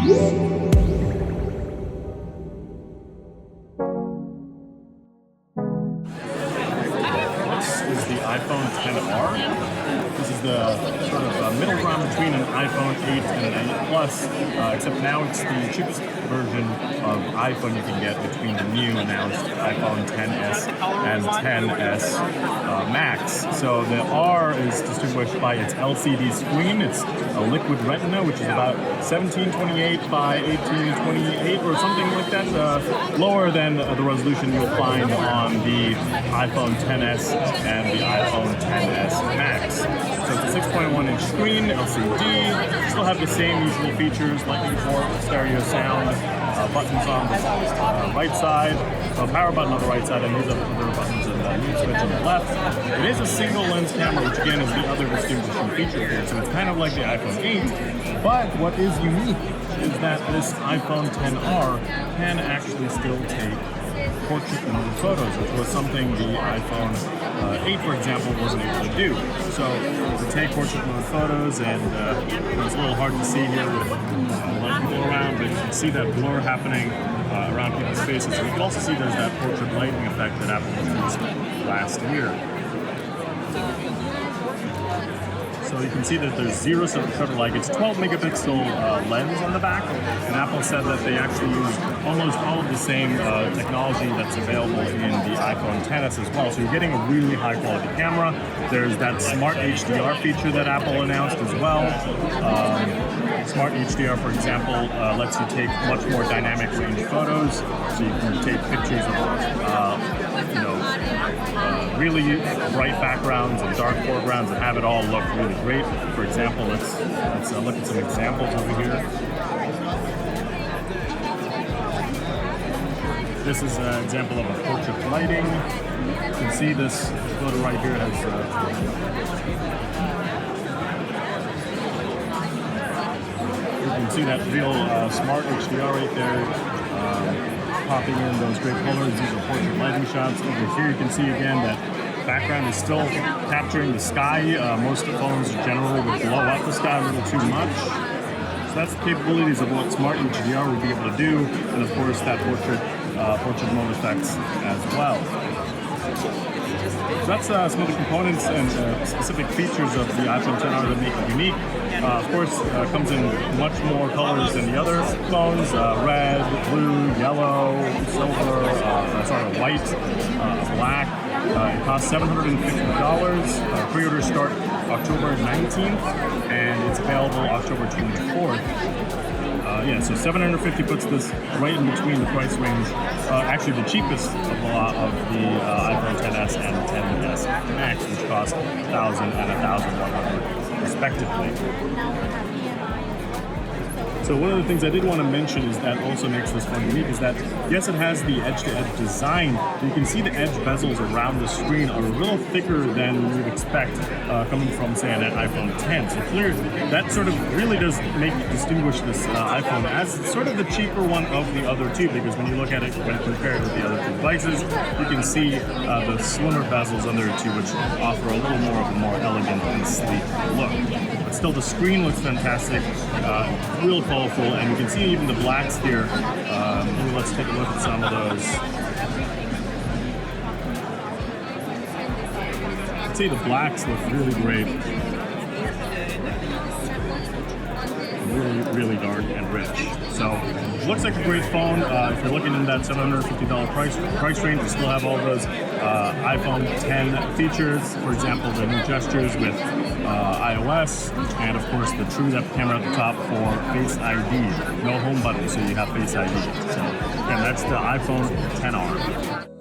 Is the iPhone XR. This is the sort of middle ground between an iPhone 8 and an 8 Plus, except now it's the cheapest version of iPhone you can get between the new announced iPhone XS and XS Max. So the R is distinguished by its LCD screen. It's a liquid retina, which is about 1728 by 1828 or something like that, lower than the resolution you'll find on the iPhone XS and the iPhone XS Max. So it's a 6.1-inch screen, LCD, still have the same usual features, lightning port, stereo sound, buttons on the right side, a power button on the right side, and these other buttons and the mute switch on the left. It is a single lens camera, which again is the other distinguishing feature here, so it's kind of like the iPhone 8, but what is unique is that this iPhone XR can actually still take portrait mode photos, which was something the iPhone 8, for example, wasn't able to do. So to take portrait mode photos, and it's a little hard to see here with a lot of people around, but you can see that blur happening around people's faces. And you can also see there's that portrait lighting effect that Apple released last year. So you can see that there's zero shutter light. It's 12 megapixel lens on the back, and Apple said that they actually use almost all of the same technology that's available in the iPhone XS as well. So you're getting a really high quality camera. There's that smart HDR feature that Apple announced as well. Smart HDR, for example, lets you take much more dynamic range photos. So you can take pictures of really bright backgrounds and dark foregrounds and have it all look really great. For example, let's look at some examples over here. This is an example of a portrait lighting. You can see this photo right here has you can see that real smart HDR right there. Popping in those great colors. These are portrait lighting shots. Over here you can see again that background is still capturing the sky. Most phones generally would blow up the sky a little too much. So that's the capabilities of what smart HDR would be able to do, and of course that portrait mode effects as well. So that's some of the components and specific features of the iPhone XR that make it unique. Of course, it comes in much more colors than the other phones, red, blue, yellow, silver, white, black. It costs $750. Pre-orders start October 19th, and it's available October 24th. So $750 puts this right in between the price range. Actually, the cheapest of the iPhone XS and XS Max, which cost $1,000 and $1,100 respectively. So one of the things I did want to mention is that also makes this phone unique is that, yes, it has the edge-to-edge design, but you can see the edge bezels around the screen are a little thicker than you would expect coming from, say, an iPhone X. So clearly, that sort of really does distinguish this iPhone as sort of the cheaper one of the other two, because when you look at it when compared with the other two devices, you can see the slimmer bezels on there too, which offer a little more of a more elegant and sleek look. But still, the screen looks fantastic, real colorful, and you can see even the blacks here. Let's take a look at some of those. You can see the blacks look really great. Really dark and rich. So it looks like a great phone. If you're looking in that $750 price range, you still have all those iPhone X features. For example, the new gestures with iOS, and of course the true depth camera at the top for Face ID. No home button, so you have Face ID. So again, that's the iPhone XR.